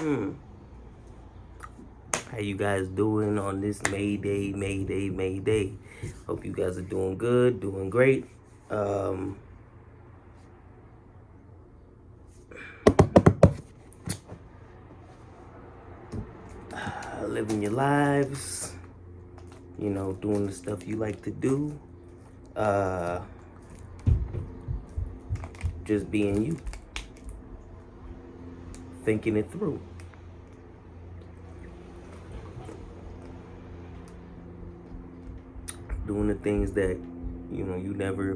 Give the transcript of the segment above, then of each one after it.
How you guys doing on this May Day, May Day, May Day? Hope you guys are doing good, doing great. Um, Living your lives, doing the stuff you like to do. Uh, just being you, thinking it through. Doing the things that, you never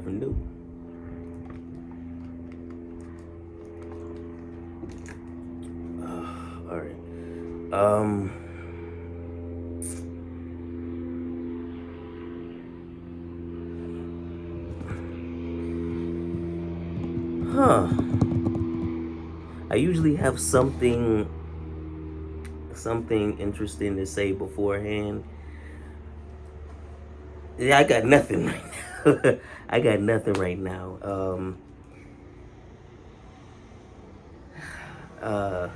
knew. All right. Um, huh. I usually have something interesting to say beforehand. Yeah, I got nothing right now. I got nothing right now. Uh,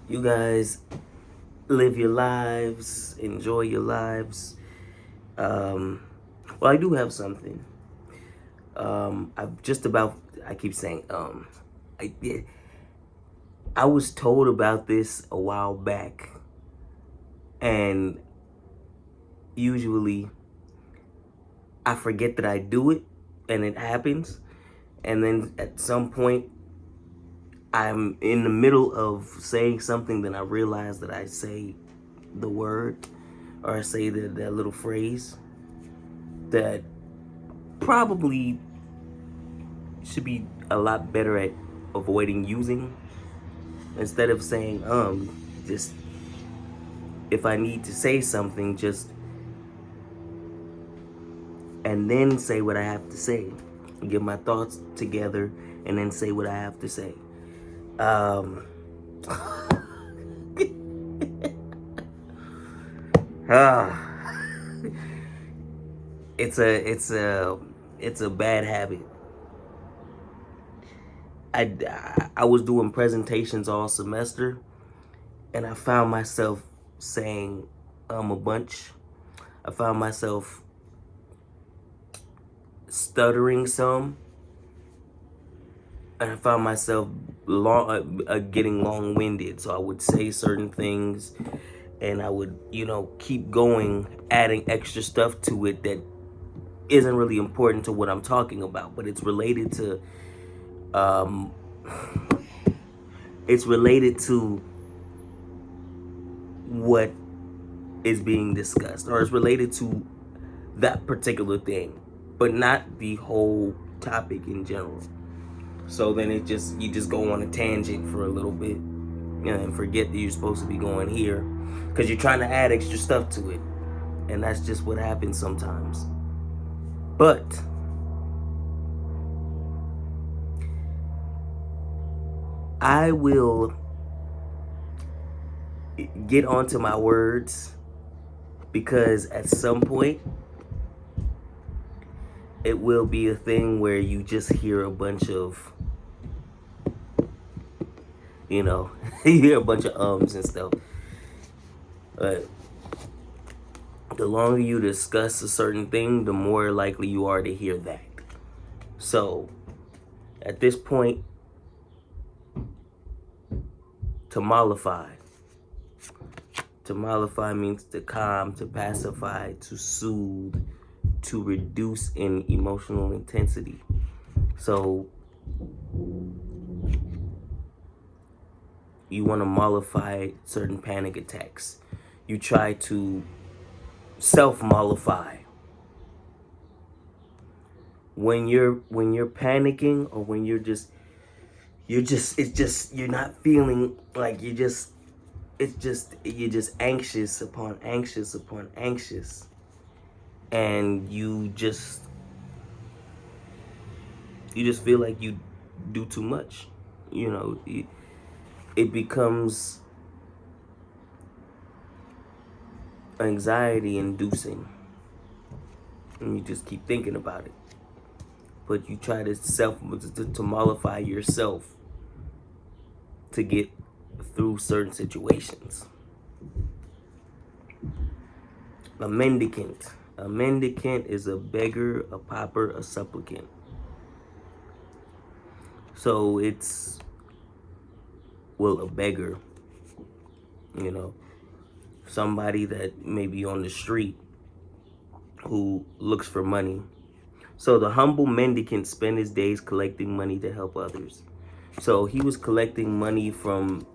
you guys live your lives, enjoy your lives. Well, I do have something. I keep saying, I, yeah, I was told about this a while back, and usually I forget that I do it, and it happens, and then at some point I'm in the middle of saying something, then I realize that I say the word, or I say that little phrase that probably should be a lot better at avoiding using. Instead of saying just if I need to say something, just and then say what I have to say, get my thoughts together, and then say what I have to say. Um, ah, it's a bad habit. I was doing presentations all semester, and I found myself saying a bunch. I found myself stuttering some, and I found myself getting long-winded. So I would say certain things, and I would, keep going, adding extra stuff to it that isn't really important to what I'm talking about, but um, it's related to what is being discussed, or it's related to that particular thing, but not the whole topic in general. So then you just go on a tangent for a little bit, and forget that you're supposed to be going here because you're trying to add extra stuff to it, and that's just what happens sometimes. But I will get onto my words because at some point it will be a thing where you just hear a bunch of, you hear a bunch of ums and stuff. But the longer you discuss a certain thing, the more likely you are to hear that. So at this point, to mollify. To mollify means to calm, to pacify, to soothe, to reduce in emotional intensity. So you want to mollify certain panic attacks. You try to self-mollify. When you're panicking, or when you're not feeling like you're just anxious upon anxious upon anxious, and you just feel like you do too much. You know, it becomes anxiety inducing, and you just keep thinking about it. But you try to mollify yourself to get through certain situations. A mendicant. A mendicant is a beggar, a pauper, a supplicant. So it's, well, a beggar, you know, somebody that may be on the street who looks for money. So the humble mendicant spent his days collecting money to help others. So he was collecting money from,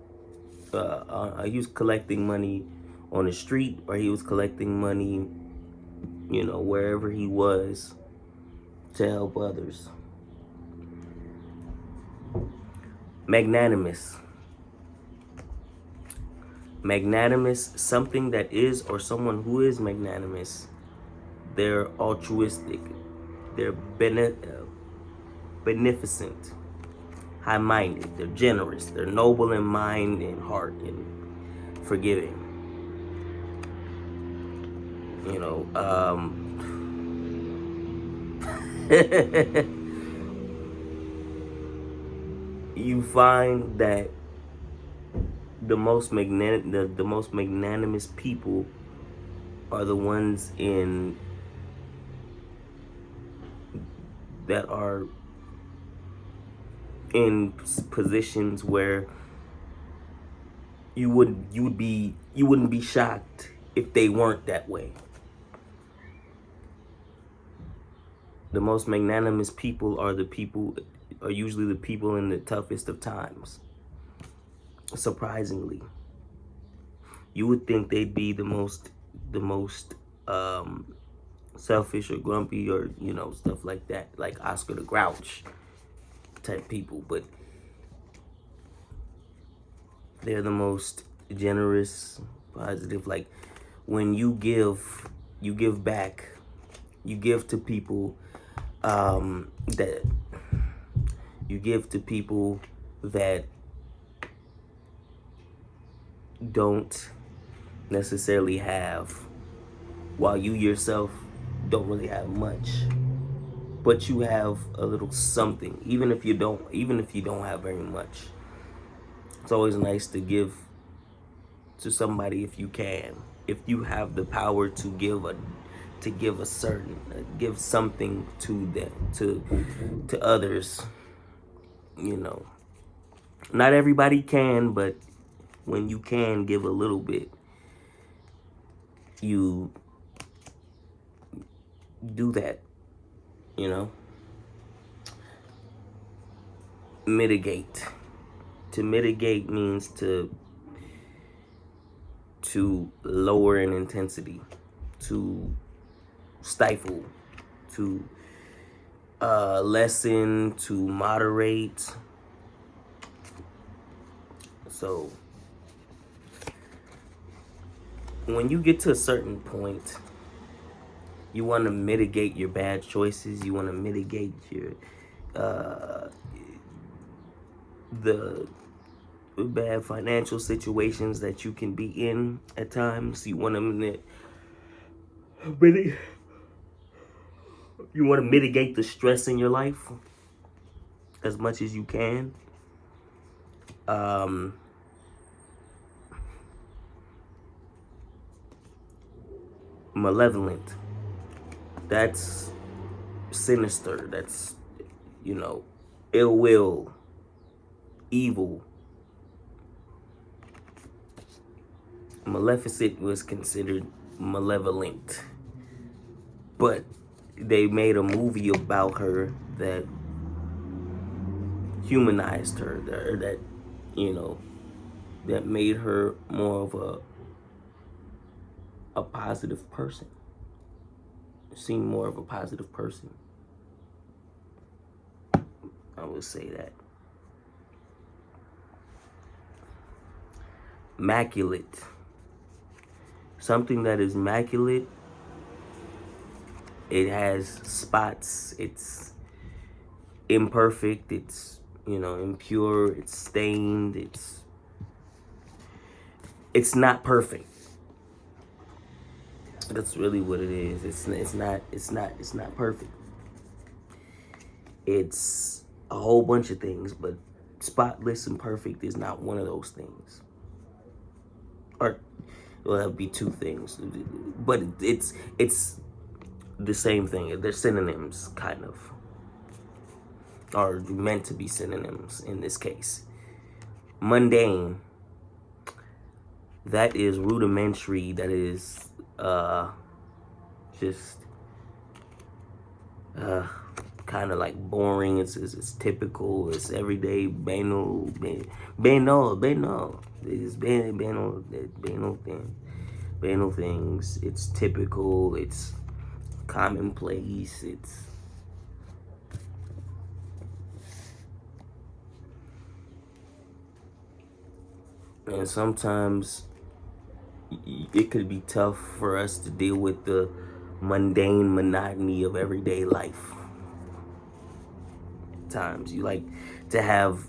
he was collecting money on the street, or he was collecting money, you know, wherever he was, to help others. Magnanimous. Magnanimous, something that is, or someone who is magnanimous. They're altruistic. They're beneficent, high-minded. They're generous. They're noble in mind and heart and forgiving. You know, you find that the most magnanimous people are the ones that are in positions where you wouldn't be shocked if they weren't that way. The most magnanimous people are usually the people in the toughest of times. Surprisingly, you would think they'd be the most selfish or grumpy, or, you know, stuff like that, like Oscar the Grouch type people, but they're the most generous, positive. Like, when you give back, you give to people, that don't necessarily have, while you yourself don't really have much, but you have a little something. Even if you don't have very much, it's always nice to give to somebody if you can. If you have the power to give something to them, to others, you know. Not everybody can, but when you can give a little bit, you do that, you know. Mitigate. To mitigate means to lower in intensity, to stifle, to lessen, to moderate. So when you get to a certain point, you want to mitigate your bad choices. You want to mitigate your the bad financial situations that you can be in at times. You want to mitigate the stress in your life as much as you can. Malevolent. That's sinister. That's, you know, ill will, evil. Maleficent was considered malevolent, but they made a movie about her that humanized her, that, you know, that made her more of a positive person. Seem more of a positive person. I would say that. Immaculate. Something that is immaculate, it has spots, it's imperfect, it's, you know, impure, it's stained, it's it's not perfect. That's really what it is. It's not perfect. It's a whole bunch of things, but spotless and perfect is not one of those things. Or well, that would be two things, but it's the same thing. They're synonyms, kind of, or meant to be synonyms in this case. Mundane, that is rudimentary. That is just uh kind of like boring. It's typical. It's everyday banal, banal. It's banal things. It's typical. It's commonplace. It's and sometimes it could be tough for us to deal with the mundane monotony of everyday life. Times you like to have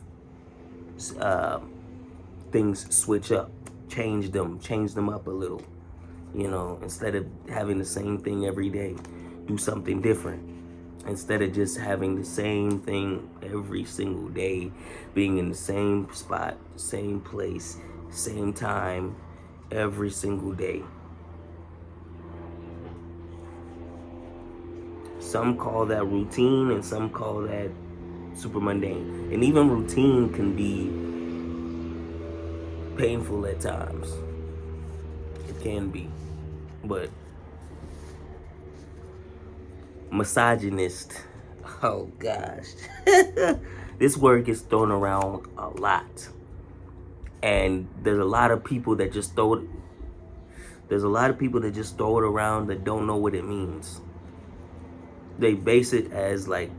uh, things switch up, change them up a little. Instead of having the same thing every day, do something different. Instead of just having the same thing every single day, being in the same spot, same place, same time, every single day. Some call that routine and some call that super mundane. And even routine can be painful at times. It can be. But misogynist, oh gosh. This word gets thrown around a lot. And there's a lot of people that just throw it around that don't know what it means. They base it as like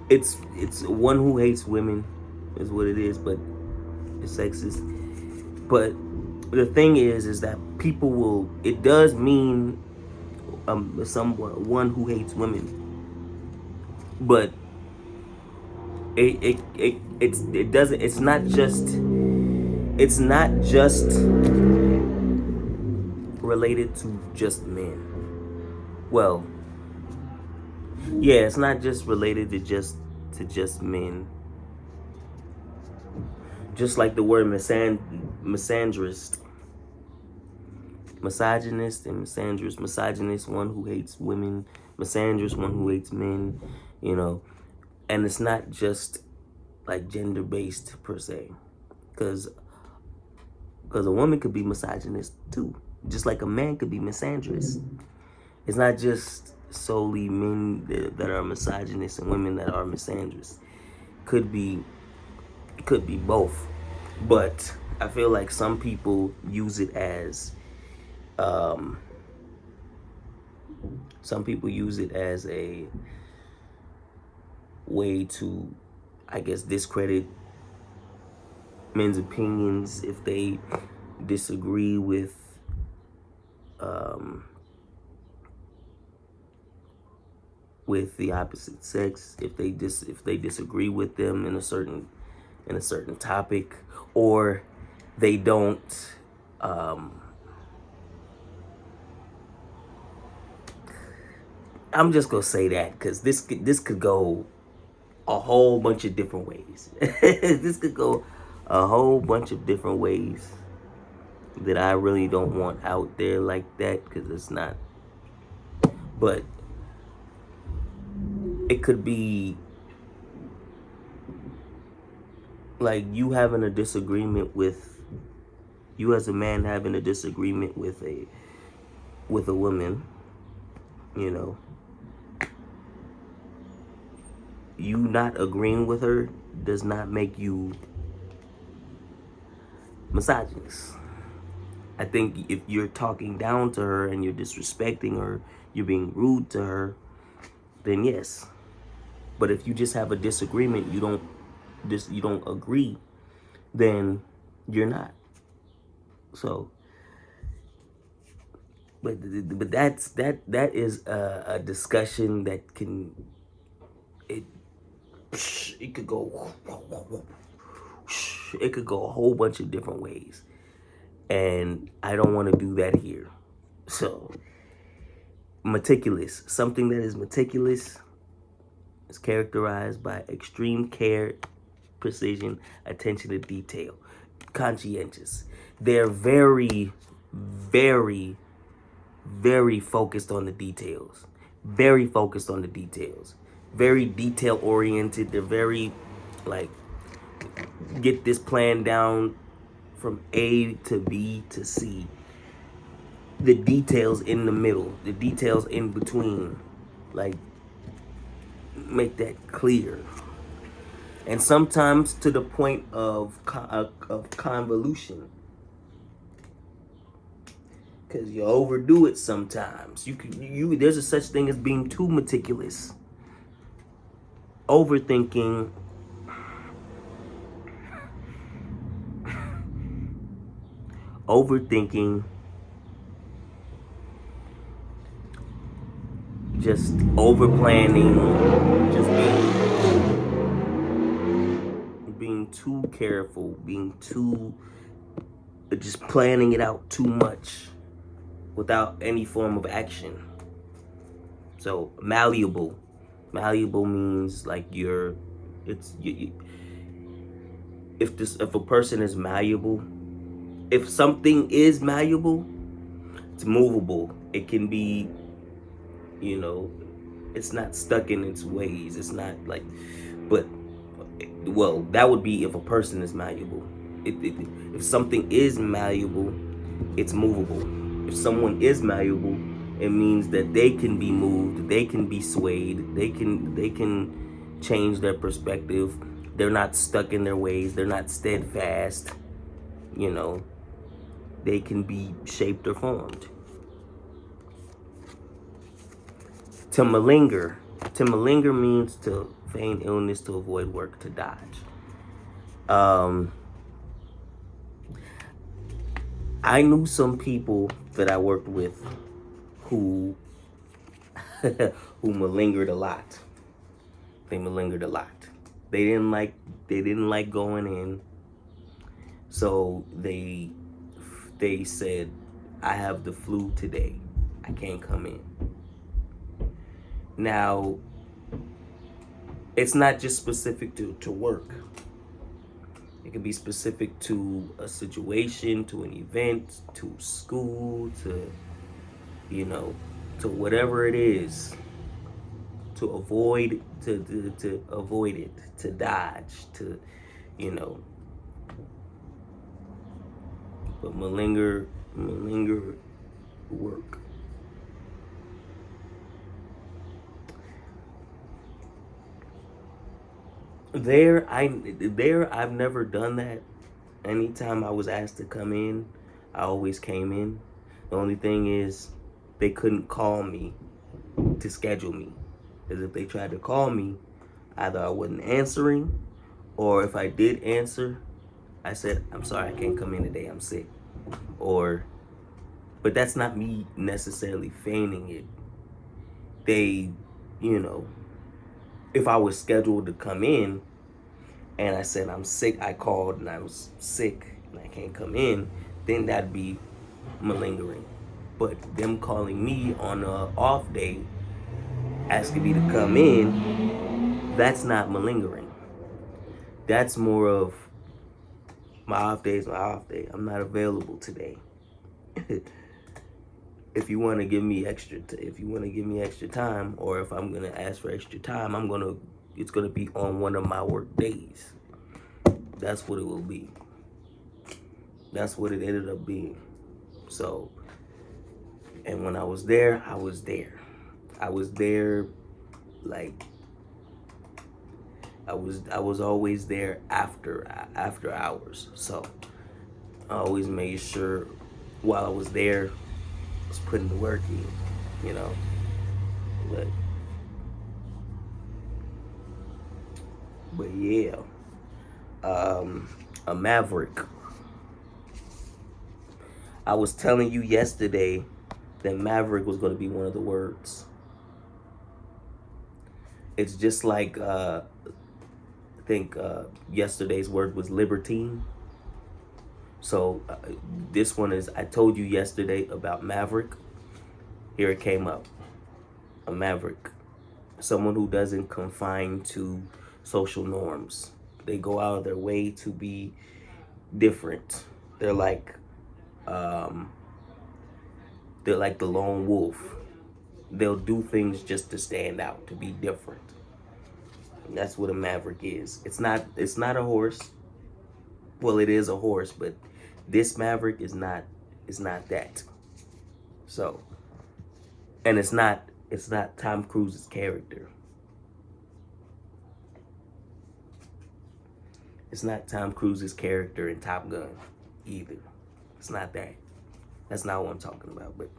it's one who hates women is what it is, but it's sexist. But the thing is that people will, it does mean someone who hates women, but it doesn't, it's not just related to just men. Well, yeah, it's not just related to just men. Just like the word misandrist, misogynist and misandrist. Misogynist, one who hates women. Misandrist, one who hates men. You know, and it's not just like gender based per se, because a woman could be misogynist too, just like a man could be misandrist. It's not just solely men that are misogynists and women that are misandrists. Could be both, but I feel like some people use it as um, a way to, I guess, discredit men's opinions if they disagree um, with the opposite sex, if they disagree with them in a certain topic, or they don't I'm just gonna say that because this could go a whole bunch of different ways. This could go a whole bunch of different ways that I really don't want out there like that, because it's not. But it could be like you having a disagreement with, you as a man having a disagreement with a woman, you know, you not agreeing with her does not make you misogynist. I think if you're talking down to her and you're disrespecting her, you're being rude to her, then yes. But if you just have a disagreement, you don't agree, then you're not. So, but that is a discussion that can It could go, it could go a whole bunch of different ways. And I don't want to do that here. So, meticulous. Something that is meticulous is characterized by extreme care, precision, attention to detail, conscientious. They're very, very, very focused on the details. Very focused on the details. Very detail oriented. They're very, like, get this plan down from A to B to C. The details in the middle, the details in between, like, make that clear. And sometimes to the point of convolution, because you overdo it sometimes. There's a such thing as being too meticulous, overthinking, just over planning, just being too careful, just planning it out too much without any form of action. So malleable means like if a person is malleable, if something is malleable, it's movable. It can be, it's not stuck in its ways. It's not like, but, well, that would be if a person is malleable. If something is malleable, it's movable. If someone is malleable, it means that they can be moved, they can be swayed, they can change their perspective. They're not stuck in their ways. They're not steadfast. They can be shaped or formed. To malinger means to feign illness, to avoid work, to dodge. I knew some people that I worked with who who malingered a lot. They malingered a lot. They didn't like going in. So they said, I have the flu today. I can't come in. Now, it's not just specific to work. It can be specific to a situation, to an event, to school, to whatever it is. To avoid avoid it, to dodge, to but malinger work. I've never done that. Anytime I was asked to come in, I always came in. The only thing is, they couldn't call me to schedule me. Because if they tried to call me, either I wasn't answering, or if I did answer, I said, I'm sorry, I can't come in today, I'm sick. But that's not me necessarily feigning it. They, if I was scheduled to come in and I said I'm sick, I called and I was sick and I can't come in, then that'd be malingering. But them calling me on an off day, asking me to come in, that's not malingering. That's more of, my off day is my off day. I'm not available today. If you want to give me extra time, or if I'm gonna ask for extra time, it's gonna be on one of my work days. That's what it will be. That's what it ended up being. So, and when I was there, I was there. Like, I was always there after hours. So I always made sure while I was there, I was putting the work in, But yeah, a maverick. I was telling you yesterday that maverick was going to be one of the words. It's just like think yesterday's word was libertine. So this one is, I told you yesterday about maverick. Here it came up. A maverick. Someone who doesn't confine to social norms. They go out of their way to be different. They're like um, they're like the lone wolf. They'll do things just to stand out, to be different. And that's what a maverick is. It's not a horse. Well, it is a horse, but this maverick is not that. So, and it's not Tom Cruise's character. It's not Tom Cruise's character in Top Gun either. It's not that. That's not what I'm talking about. But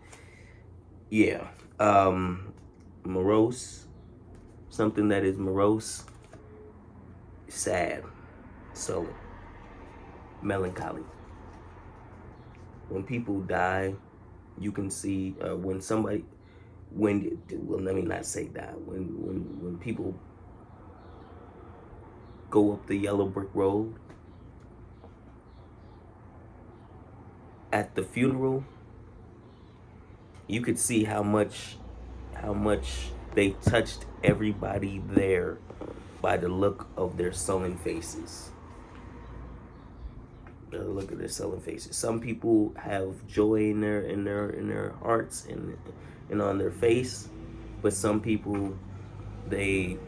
yeah, morose. Something that is morose, sad, sullen, melancholy. When people die, you can see when somebody, well, let me not say die. When people go up the yellow brick road at the funeral, you could see how much they touched everybody there by the look of their sullen faces. The look of their sullen faces. Some people have joy in their hearts and on their face, but some people they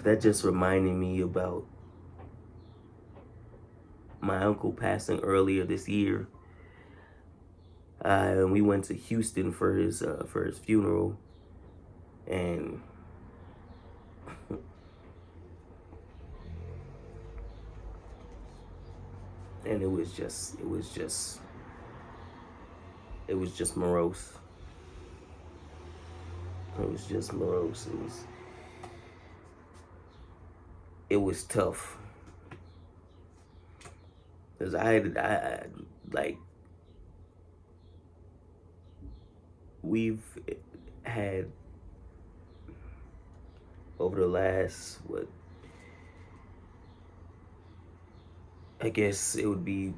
that just reminded me about my uncle passing earlier this year. And we went to Houston for his funeral, and and it was just morose. It was just morose. It was tough. Cause I like, we've had over the last, what, I guess it would be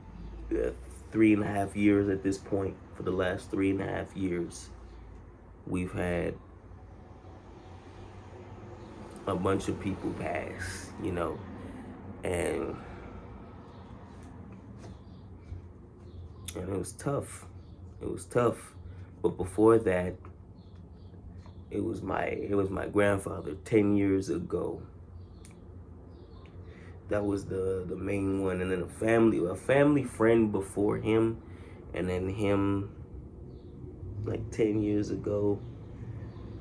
3.5 years at this point. For the last 3.5 years, we've had a bunch of people pass, and it was tough. It was tough. But before that, it was my grandfather 10 years ago. That was the main one, and then a family friend before him, and then him like 10 years ago,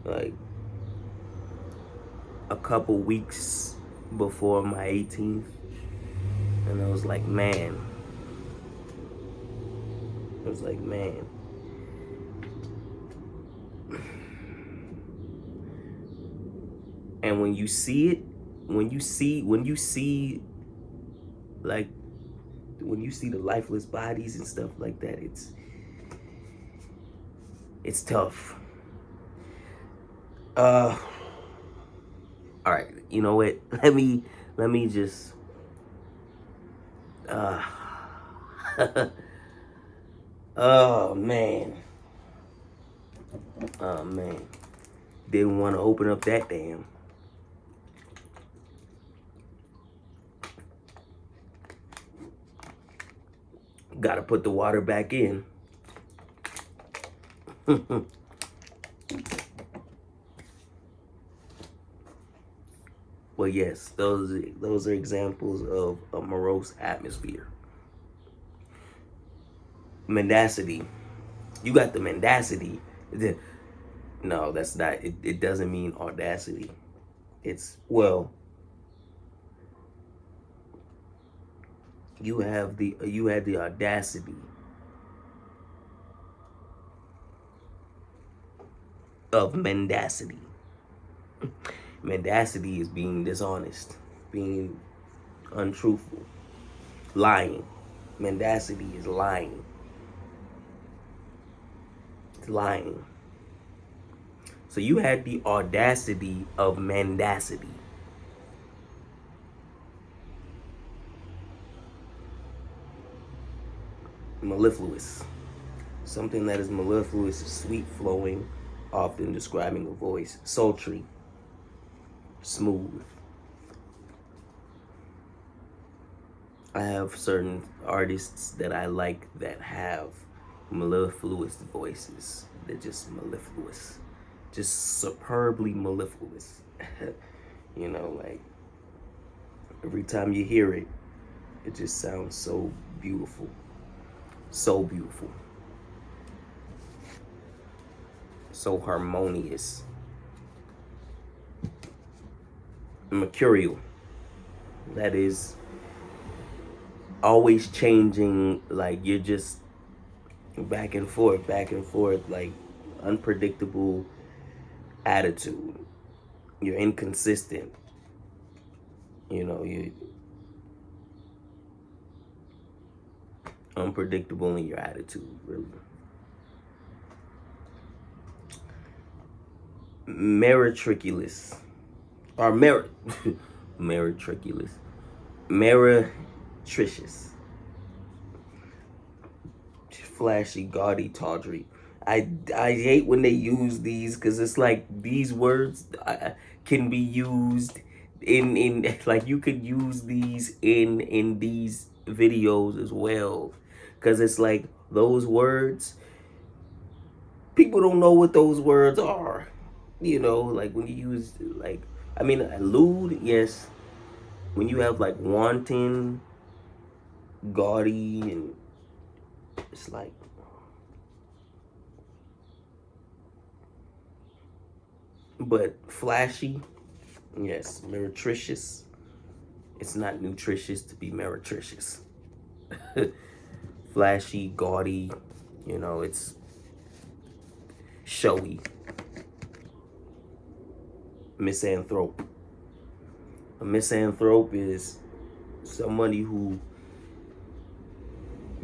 like a couple weeks before my 18th. And I was like, man. I was like, man. And when you see it, when you see like, when you see the lifeless bodies and stuff like that, it's tough. All right, you know what? Let me just oh man. Oh man. Didn't want to open up that damn. Gotta put the water back in. Well, yes, those are examples of a morose atmosphere. Mendacity. You got the mendacity. No, that's not. It doesn't mean audacity. It's, well, you had the audacity of mendacity. Mendacity is being dishonest, being untruthful, lying. Mendacity is lying. It's lying. So you had the audacity of mendacity. Mellifluous. Something that is mellifluous is sweet flowing, often describing a voice. Sultry. Smooth. I have certain artists that I like that have mellifluous voices. They're just mellifluous. Just superbly mellifluous. You know, like every time you hear it, it just sounds so beautiful. So beautiful. So harmonious. Mercurial. That is always changing, like you're just back and forth, like unpredictable attitude. You're inconsistent. You know, you unpredictable in your attitude, really. Meretriculous. Or meretriculous. Meretricious. Flashy, gaudy, tawdry. I hate when they use these because it's like these words can be used in like you could use these in these videos as well, because it's like those words, people don't know what those words are, you know, like when you use, like, I mean, lewd, yes, when you have like wanton, gaudy, and it's like, but flashy, yes, meretricious. It's not nutritious to be meretricious. Flashy, gaudy, you know, it's showy. Misanthrope. A misanthrope is somebody who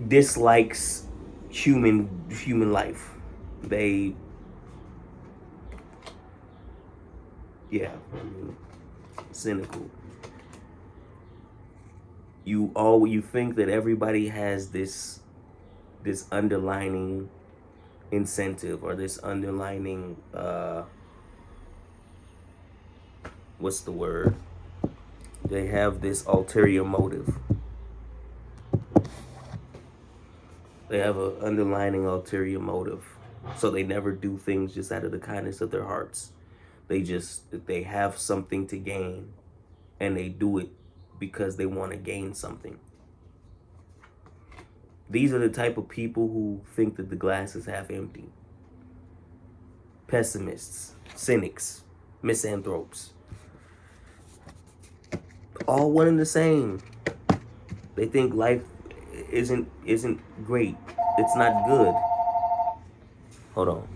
dislikes human life. They, yeah, I mean, cynical. You think that everybody has this underlining incentive, or this underlining what's the word? They have this ulterior motive. They have an underlining ulterior motive. So they never do things just out of the kindness of their hearts. They have something to gain, and they do it because they want to gain something. These are the type of people who think that the glass is half empty. Pessimists, cynics, misanthropes. All one and the same. They think life isn't great. It's not good. Hold on.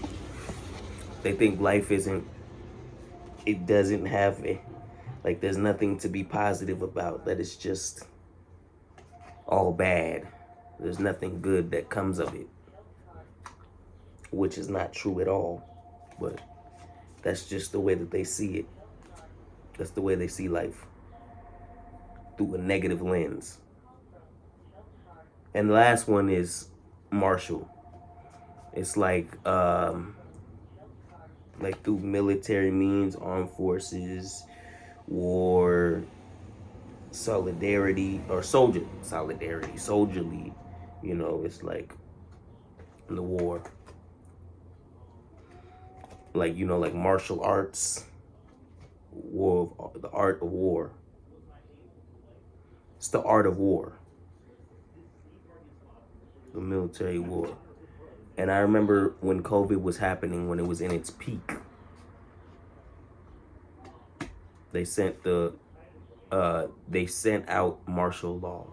They think life it doesn't have like there's nothing to be positive about, that it's just all bad. There's nothing good that comes of it, which is not true at all, but that's just the way that they see it. That's the way they see life, through a negative lens. And the last one is martial. It's like through military means, armed forces, war, solidarity, or soldierly, you know, it's like in the war. Like, you know, like martial arts, the art of war. It's the art of war. The military war. And I remember when COVID was happening, when it was in its peak, they sent out martial law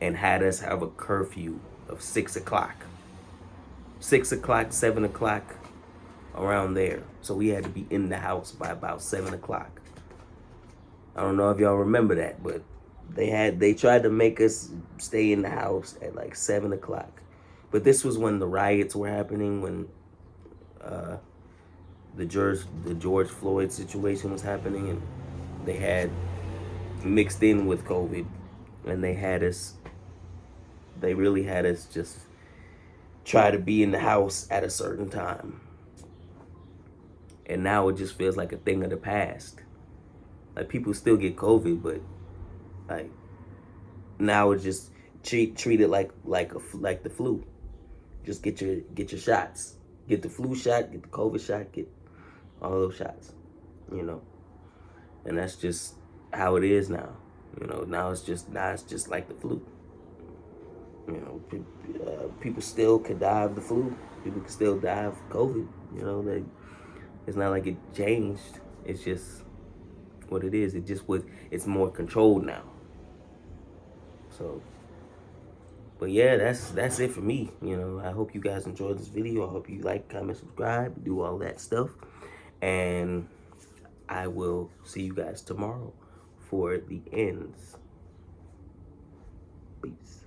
and had us have a curfew of 6 o'clock. 6 o'clock, 7 o'clock, around there. So we had to be in the house by about 7 o'clock. I don't know if y'all remember that, but They tried to make us stay in the house at like 7 o'clock, but this was when the riots were happening, when uh, the George Floyd situation was happening, and they had mixed in with COVID, and they really had us just try to be in the house at a certain time, and now it just feels like a thing of the past. Like people still get COVID, but like now it's just treat it like the flu. Just get your shots. Get the flu shot, get the COVID shot, get all those shots. You know, and that's just how it is now. You know, now it's just like the flu. You know, people still could die of the flu. People can still die of COVID. You know, it's not like it changed. It's just what it is. It just was. It's more controlled now. So, but yeah, that's it for me. You know, I hope you guys enjoyed this video. I hope you like, comment, subscribe, do all that stuff, and I will see you guys tomorrow for the ends. Peace.